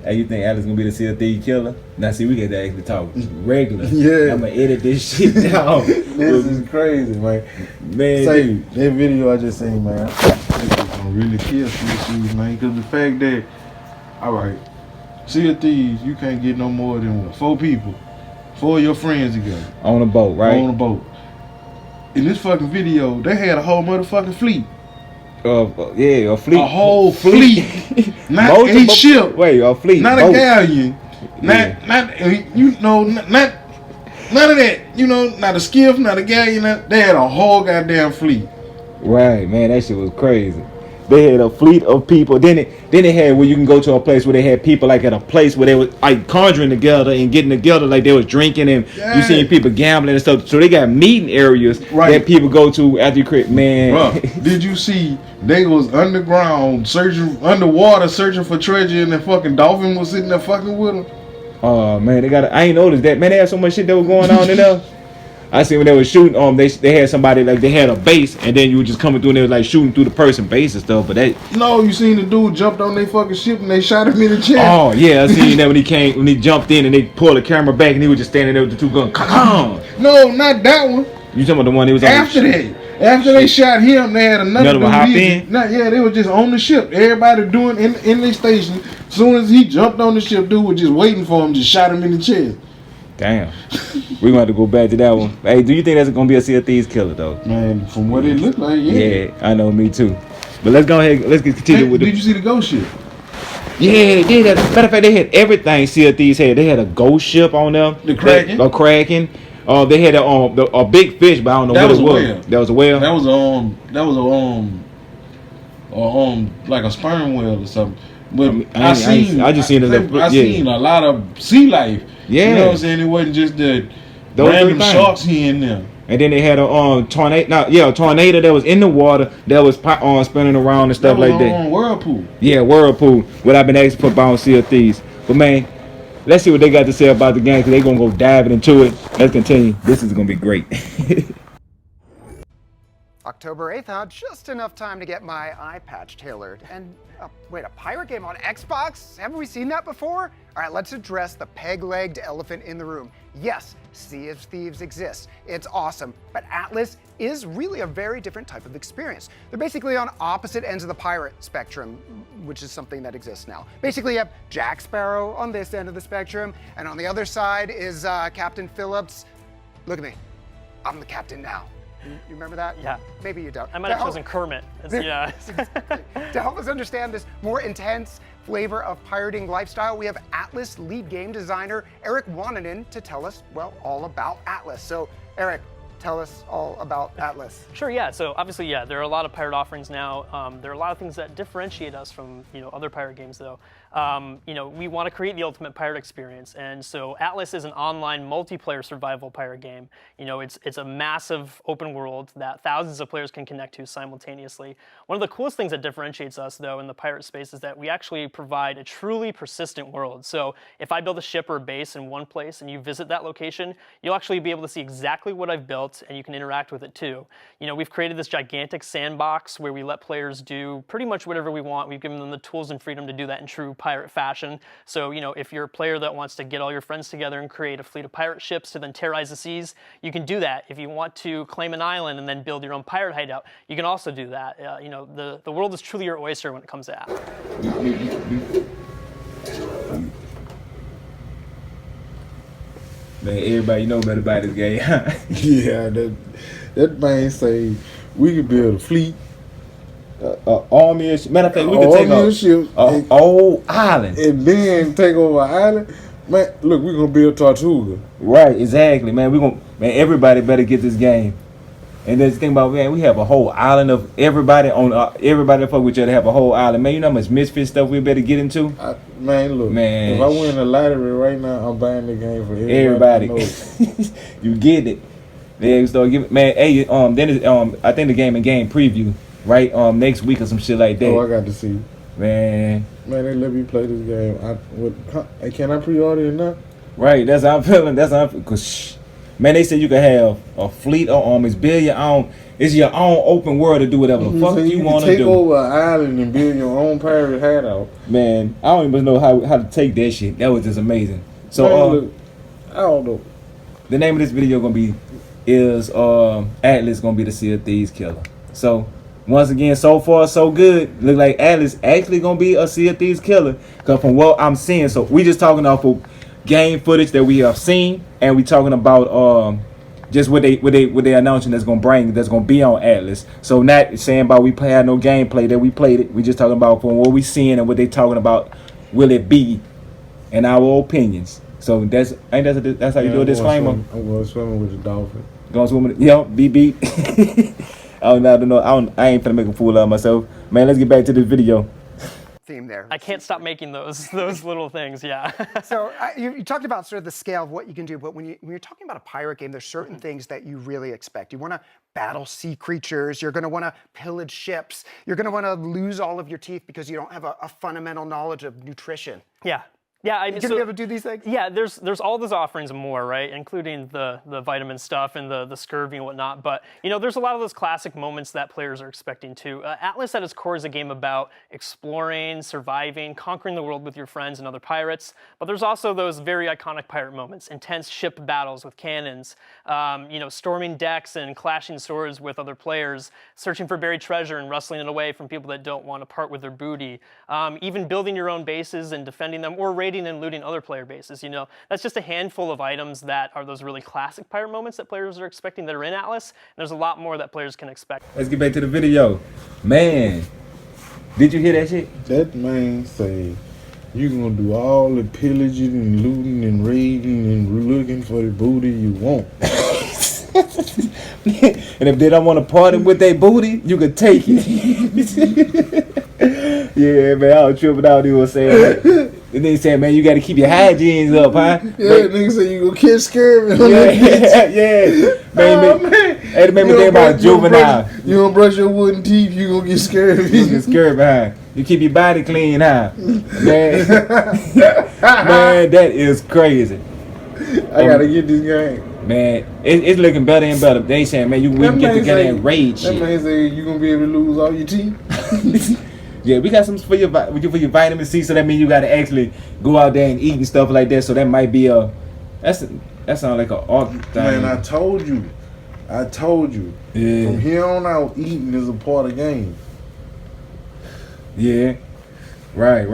Hey, you think Atlas gonna be the Sea of Thieves killer? Now see, we get to actually talk regular. Yeah. I'm gonna edit this shit down. This is crazy, man. Man, Say, dude. that video I just seen, man, I think it's gonna really kill CSUs, man. Because the fact that, all right, Sea of Thieves, you can't get no more than what, 4 people, 4 of your friends together. On a boat, right? On a boat. In this fucking video, they had a whole motherfucking fleet. Yeah, a fleet. A whole fleet. Not a ship. Wait, a fleet. Not boat. a galleon. Yeah. Not you know, not none of that. You know, not a skiff, not a galleon. They had a whole goddamn fleet. Right, man, that shit was crazy. They had a fleet of people. Then they had where you can go to a place where they had people like at a place where they was like conjuring together and getting together, like they was drinking and you seen people gambling and stuff. So they got meeting areas that people go to after you create. Man, bruh, did you see they was underground underwater searching for treasure and the fucking dolphin was sitting there fucking with them? Oh man, I ain't noticed that. Man, they had so much shit that was going on in there. I see when they were shooting, they had somebody like they had a base, and then you were just coming through and they was like shooting through the person base and stuff. But no, you seen the dude jumped on their fucking ship and they shot him in the chest. Oh yeah, I seen that when he jumped in and they pulled the camera back and he was just standing there with the 2 guns. No, not that one. You talking about the one that was on after that? After they shot him, they had another one hop in. Yeah, they were just on the ship. Everybody doing in their station. As soon as he jumped on the ship, dude was just waiting for him, just shot him in the chest. Damn. We're going to go back to that one. Hey, do you think that's going to be a Sea of Thieves killer, though? Man, from what it looked like, yeah. Yeah, I know, me too. But let's go ahead, let's continue with Did you see the ghost ship? Yeah, they had, matter of fact, they had everything Sea of Thieves had. They had a ghost ship on them. The Kraken? A Kraken. They had a big fish, but I don't know what it was. Whale. That was a whale? That was like a sperm whale or something. But I seen a lot of sea life. Yeah. You know what I'm saying? It wasn't just the random sharks here and there. And then they had a tornado. A tornado that was in the water that was spinning around and stuff like that. Whirlpool. Yeah, Whirlpool. What I've been asking for about Sea of Thieves. But man, let's see what they got to say about the game because they're gonna go diving into it. Let's continue. This is gonna be great. October 8th, I had just enough time to get my eye patch tailored. And wait, a pirate game on Xbox? Haven't we seen that before? All right, let's address the peg-legged elephant in the room. Yes, Sea of Thieves exists. It's awesome, but Atlas is really a very different type of experience. They're basically on opposite ends of the pirate spectrum, which is something that exists now. Basically, you have Jack Sparrow on this end of the spectrum, and on the other side is Captain Phillips. Look at me, I'm the captain now. You remember that? Yeah. Maybe you don't. I might have chosen Kermit. Yeah. To help us understand this more intense flavor of pirating lifestyle, we have Atlas lead game designer Eric Wananen to tell us, well, all about Atlas. So, Eric, tell us all about Atlas. Sure, yeah. So obviously, yeah, there are a lot of pirate offerings now. There are a lot of things that differentiate us from, other pirate games, though. We want to create the ultimate pirate experience, and so Atlas is an online multiplayer survival pirate game. It's a massive open world that thousands of players can connect to simultaneously. One of the coolest things that differentiates us, though, in the pirate space is that we actually provide a truly persistent world. So if I build a ship or a base in one place and you visit that location, you'll actually be able to see exactly what I've built, and you can interact with it too. We've created this gigantic sandbox where we let players do pretty much whatever we want. We've given them the tools and freedom to do that in true pirate fashion. So, if you're a player that wants to get all your friends together and create a fleet of pirate ships to then terrorize the seas, you can do that. If you want to claim an island and then build your own pirate hideout, you can also do that. The world is truly your oyster when it comes to Atlas. Man, everybody know better about this game. Yeah, that man say we could build a fleet. Army of ships. Matter of fact, we could take a whole island. And then take over an island. Man, look, we're gonna build Tortuga. Right, exactly, man. Everybody better get this game. And then think about, man, we have a whole island of everybody everybody that fuck with each other have a whole island. Man, you know how much misfit stuff we better get into? Look, if I win the lottery right now, I'm buying the game for everybody. You get it. They start giving, man. Hey, I think the game preview, right? Next week or some shit like that. Oh, I got to see. Man, they let me play this game. Can I pre-order it now? Right, that's how I'm feeling. Cause Man, they said you can have a fleet of armies, build your own. It's your own open world to do whatever the fuck So you want to take do. over an island and build your own pirate hideout. Man, I don't even know how to take that shit. That was just amazing. So Man, look, I don't know. the name of this video gonna be is Atlas gonna be the Sea of Thieves killer. So once again, so far so good. Look like Atlas actually gonna be a Sea of Thieves killer. Cause from what I'm seeing, so we just talking off of game footage that we have seen, and we talking about just what they announcing that's gonna be on Atlas. So not saying about we had no gameplay that we played it. We just talking about from what we seeing and what they talking about. Will it be in our opinions? So that's how you do a disclaimer. I'm going swimming with the dolphin. Going swimming, yeah, beep. I don't know. I ain't finna make a fool out of myself, man. Let's get back to this video. Theme there. I can't stop making those little things. Yeah. So you talked about sort of the scale of what you can do, but when you're talking about a pirate game, there's certain things that you really expect. You want to battle sea creatures. You're going to want to pillage ships. You're going to want to lose all of your teeth because you don't have a fundamental knowledge of nutrition. Yeah. Yeah, I mean, You're going to be able to do these things? Yeah, there's all those offerings and more, right? Including the vitamin stuff and the scurvy and whatnot. But, you know, there's a lot of those classic moments that players are expecting too. Atlas at its core is a game about exploring, surviving, conquering the world with your friends and other pirates. But there's also those very iconic pirate moments, intense ship battles with cannons, you know, storming decks and clashing swords with other players, searching for buried treasure and rustling it away from people that don't want to part with their booty, even building your own bases and defending them, or raiding and looting other player bases. You know, that's just a handful of items that are those really classic pirate moments that players are expecting that are in Atlas. And there's a lot more that players can expect. Let's get back to the video. Man, did you hear that shit? That man say you gonna do all the pillaging and looting and raiding and looking for the booty you want. And if they don't want to party with their booty, you can take it. Yeah, man, I was tripping out. He was saying that. And then he said, man, you got to keep your hygiene up, huh? Yeah, nigga say you gonna catch scurvy. Yeah. Man, it made me think about juvenile. You don't brush your wooden teeth, you gonna get scurvy. You get scurvy, huh? You keep your body clean, huh? Man, man, that is crazy. I gotta get this game. Man, it's looking better and better. They saying, man, we can get together and raid shit. That man say you gonna be able to lose all your teeth. Yeah, we got some for your vitamin C, so that means you got to actually go out there and eat and stuff like that. So that might be that sounds like an art thing. Man, I told you. Yeah. From here on out, eating is a part of the game. Yeah, right.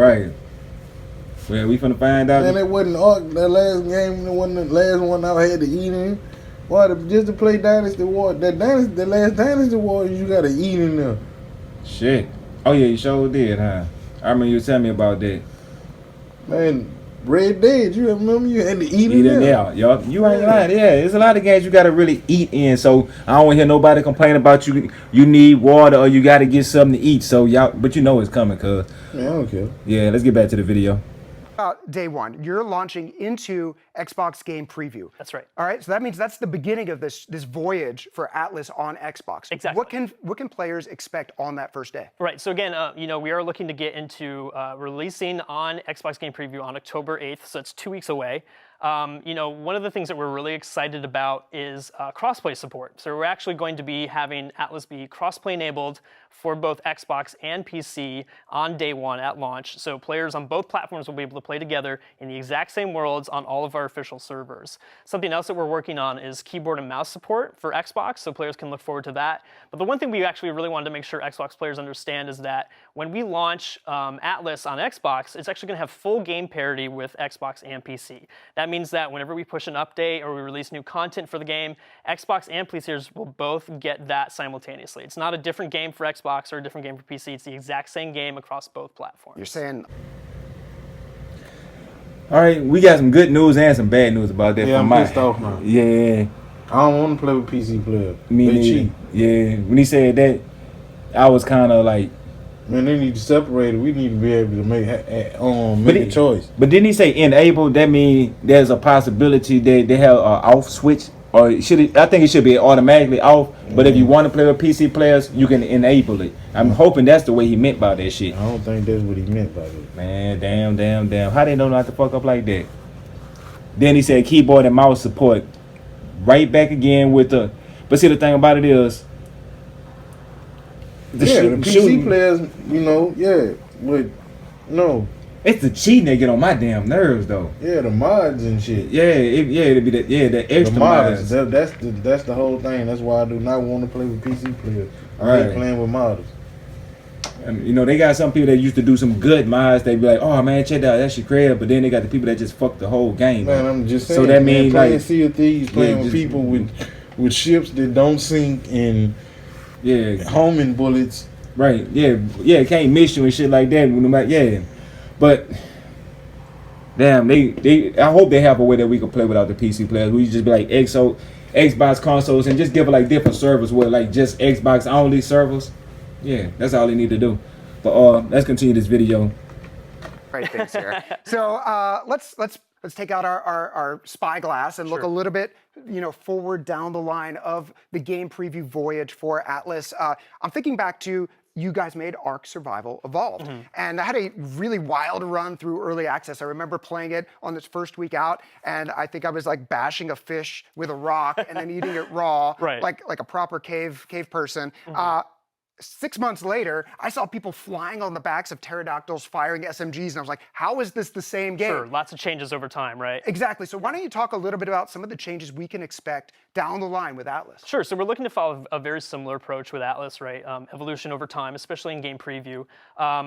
Well, we finna find out. Man, it wasn't that last game. It wasn't the last one I had to eat in. Why? Just to play Dynasty War. The last Dynasty War, you got to eat in there. Shit. Oh yeah, you sure did, huh? I remember you telling me about that. Man, Red Dead, you remember you had to eat in there. Yo, you ain't lying. Yeah, there's a lot of games you gotta really eat in. So I don't hear nobody complain about you need water or you gotta get something to eat. So y'all, but you know it's coming, cuz. Man, I don't care. Yeah, let's get back to the video. Day one, you're launching into Xbox Game Preview. That's right. All right, so that means that's the beginning of this voyage for Atlas on Xbox. Exactly. What can players expect on that first day? Right. So again, you know, we are looking to get into releasing on Xbox Game Preview on October 8th. So that's 2 weeks away. You know, one of the things that we're really excited about is crossplay support. So we're actually going to be having Atlas be crossplay enabled for both Xbox and PC on day one at launch. So players on both platforms will be able to play together in the exact same worlds on all of our official servers. Something else that we're working on is keyboard and mouse support for Xbox, so players can look forward to that. But the one thing we actually really wanted to make sure Xbox players understand is that when we launch Atlas on Xbox, it's actually going to have full game parity with Xbox and PC. That means that whenever we push an update or we release new content for the game, Xbox and PCers will both get that simultaneously. It's not a different game for Xbox or a different game for PC. It's the exact same game across both platforms. You're saying... All right, we got some good news and some bad news about that. Yeah, I'm pissed off now. Yeah. I don't want to play with PC players. They cheap. Yeah, when he said that, I was kind of like... Man, they need to separate it. We need to be able to make a choice. But didn't he say enable? That means there's a possibility that they have an off switch? Or should it? I think it should be automatically off. But if you want to play with PC players, you can enable it. I'm hoping that's the way he meant by that shit. I don't think that's what he meant by that. Man, damn. How they know not to fuck up like that? Then he said keyboard and mouse support right back again with the. But see, the thing about it is, the PC players, you know, but no. It's the cheating that get on my damn nerves, though. Yeah, the mods and shit. It'd be the extra the mods. That's the whole thing. That's why I do not want to play with PC players. I hate playing with modders. And, you know, they got some people that used to do some good mods. They be like, oh man, check that out, that's your creative. But then they got the people that just fuck the whole game. Man, I'm just saying. So that means playing like Sea of Thieves, playing with people with ships that don't sink and homing bullets. Right. It can't miss you and shit like that. But damn, they I hope they have a way that we can play without the PC players. We just be like Xbox consoles and just give it like different servers with like just Xbox only servers. Yeah, that's all they need to do. But let's continue this video. Right, thanks, Sarah. So let's take out our spyglass and look a little bit, forward down the line of the game preview voyage for Atlas. I'm thinking back to you guys made Ark Survival Evolved. And I had a really wild run through early access. I remember playing it on its first week out, and I think I was like bashing a fish with a rock and then eating it raw, like a proper cave person. 6 months later, I saw people flying on the backs of pterodactyls firing SMGs, and I was like, how is this the same game? Sure, lots of changes over time, right? Exactly. So why don't you talk a little bit about some of the changes we can expect down the line with Atlas? Sure. So we're looking to follow a very similar approach with Atlas, right? Evolution over time, especially in game preview.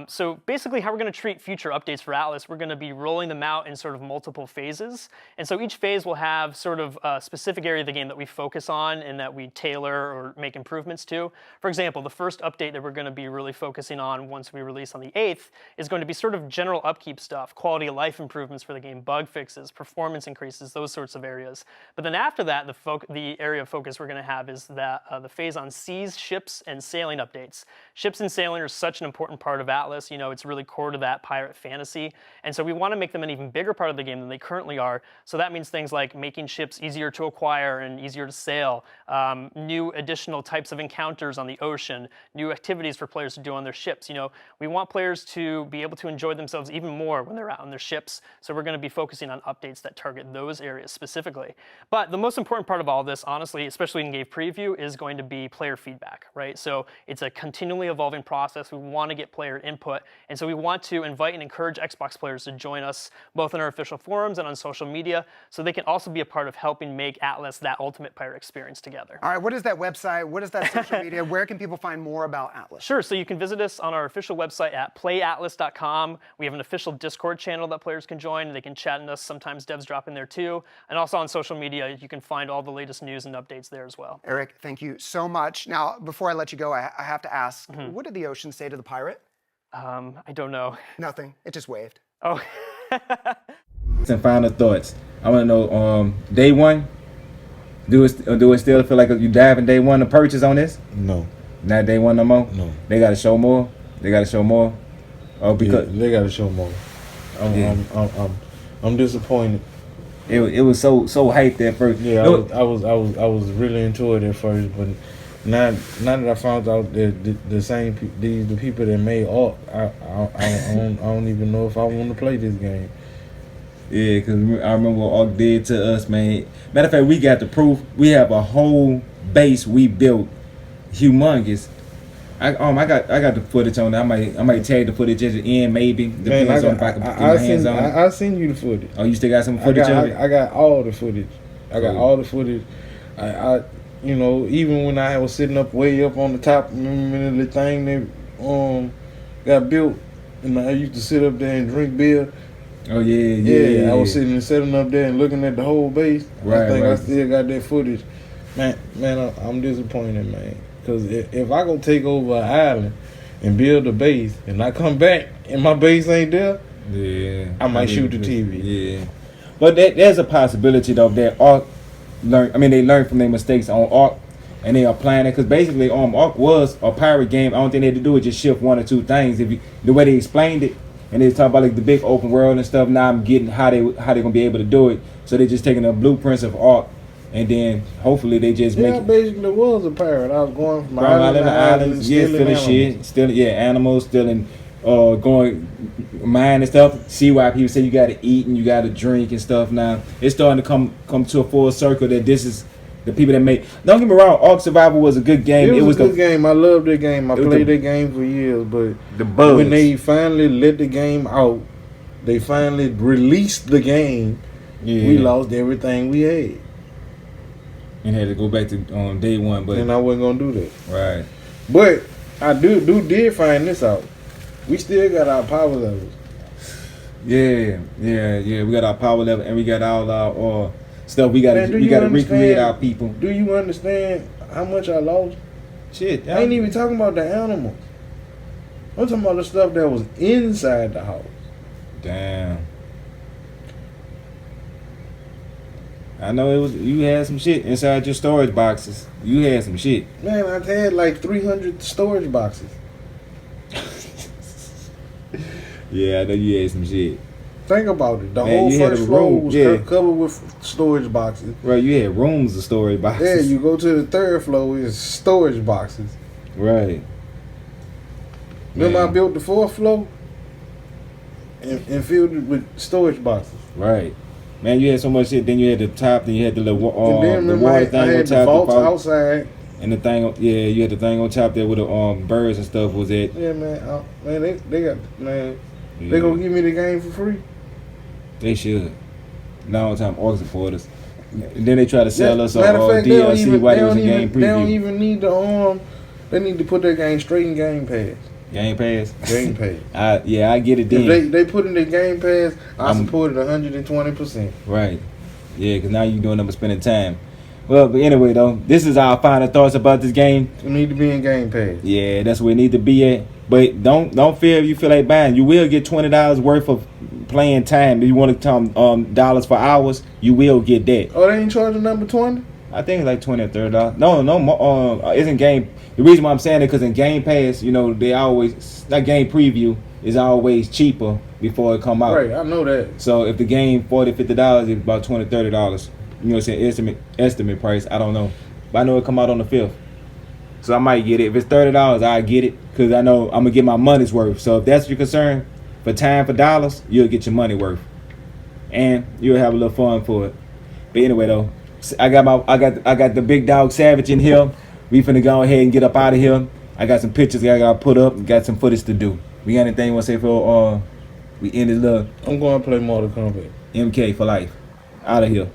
So basically how we're going to treat future updates for Atlas, we're going to be rolling them out in sort of multiple phases. And so each phase will have sort of a specific area of the game that we focus on and that we tailor or make improvements to. For example, the first update that we're going to be really focusing on once we release on the 8th is going to be sort of general upkeep stuff, quality of life improvements for the game, bug fixes, performance increases, those sorts of areas. But then after that, the area of focus we're going to have is that the phase on seas, ships, and sailing updates. Ships and sailing are such an important part of Atlas. It's really core to that pirate fantasy. And so we want to make them an even bigger part of the game than they currently are. So that means things like making ships easier to acquire and easier to sail, new additional types of encounters on the ocean, new activities for players to do on their ships. We want players to be able to enjoy themselves even more when they're out on their ships. So we're going to be focusing on updates that target those areas specifically. But the most important part of all this, honestly, especially in game preview, is going to be player feedback, right? So it's a continually evolving process. We want to get player input. And so we want to invite and encourage Xbox players to join us both in our official forums and on social media so they can also be a part of helping make Atlas that ultimate pirate experience together. All right, what is that website? What is that social media? Where can people find more about Atlas? Sure, so you can visit us on our official website at playatlas.com. We have an official Discord channel that players can join. They can chat in us. Sometimes devs drop in there too. And also on social media, you can find all the latest news and updates there as well. Eric, thank you so much. Now, before I let you go, I have to ask, what did the ocean say to the pirate? I don't know. Nothing. It just waved. Oh. Some final thoughts. I want to know, day one, do it still feel like you dive in day one to purchase on this? No. Not day one no more? No. They got to show more? Oh, because they got to show more. I'm disappointed. It was so hyped at first. Yeah, I was really into it at first, but now that I found out that the people that made Ark, I don't even know if I want to play this game. Yeah, because I remember what Ark did to us, man. Matter of fact, we got the proof. We have a whole base we built, humongous. I got the footage on it. I might tag the footage at the end, maybe. Depends on if I can get my hands on it. I seen you the footage. Oh, you still got some footage of it? I got all the footage. All the footage. I even when I was sitting up way up on the top, remember the thing that got built, and I used to sit up there and drink beer. Oh yeah. I was sitting up there and looking at the whole base. I still got that footage. Man, I'm disappointed, man. Because if I go take over an island and build a base and I come back and my base ain't there, I might shoot the TV. Yeah. But there's a possibility though that Ark they learned from their mistakes on Ark and they are applying it. Because basically Ark was a pirate game. I don't think they had to do is just shift one or two things. The way they explained it, and they talk about like the big open world and stuff. Now I'm getting how they gonna be able to do it. So they're just taking the blueprints of Ark, and then hopefully they just make it. Basically was a pirate. I was going from island to island, stealing shit, stealing animals, stealing, going mine and stuff. See why people say you gotta eat and you gotta drink and stuff. Now it's starting to come to a full circle that this is The people that made. Don't get me wrong, Ark Survival was a good game. It was a good game. I loved that game. I played that game for years, but the bugs. When they finally let the game out, they finally released the game. Yeah. We lost everything we had. And had to go back to day one, but and I wasn't gonna do that. Right. But I did find this out. We still got our power levels. Yeah. We got our power level, and we got all our stuff. We got to recreate our people. Do you understand how much I lost? Shit, I ain't even talking about the animals. I'm talking about the stuff that was inside the house. Damn. I know it was. You had some shit inside your storage boxes. You had some shit. Man, I've had like 300 storage boxes. Yeah, I know you had some shit. Think about it. The whole first floor was covered with storage boxes. Right, you had rooms of storage boxes. Yeah, you go to the third floor, it's storage boxes. Right. Remember I built the fourth floor and filled it with storage boxes. Right. Man, you had so much shit. Then you had the top. Then you had the little and then the water thing I had on top. The vaults outside. And the thing, you had the thing on top there with the birds and stuff. Was it? Yeah, man. They got man. Yeah. They gonna give me the game for free. They should. Long time Ark supporters. And then they try to sell us matter of fact, DLC while it was a game preview. They don't even need the They need to put their game straight in Game Pass. Game Pass. Game Pass. I get it. Then if they put in their Game Pass, I support it 120%. Right. Yeah, because now you're doing them spending time. Well, but anyway though, this is our final thoughts about this game. It need to be in Game Pass. Yeah, that's where it need to be at. But don't fear if you feel like buying. You will get $20 worth of playing time. If you want to come dollars for hours, you will get that. Oh, they ain't charging number 20? I think it's like $20 or $30. No, it's in game. The reason why I'm saying it because in Game Pass, they always that game preview is always cheaper before it come out. Right, I know that. So if the game $40, $50, it's about $20, $30. You know what I'm saying? Estimate price. I don't know, but I know it come out on the 5th. So I might get it. If it's $30, I get it because I know I'm gonna get my money's worth. So if that's your concern, for time for dollars, you'll get your money worth, and you'll have a little fun for it. But anyway, though, I got the big dog Savage in here. We finna go ahead and get up out of here. I got some pictures I gotta put up. Got some footage to do. We got anything you wanna say for we end this little? I'm going to play Mortal Kombat. MK for life. Out of here.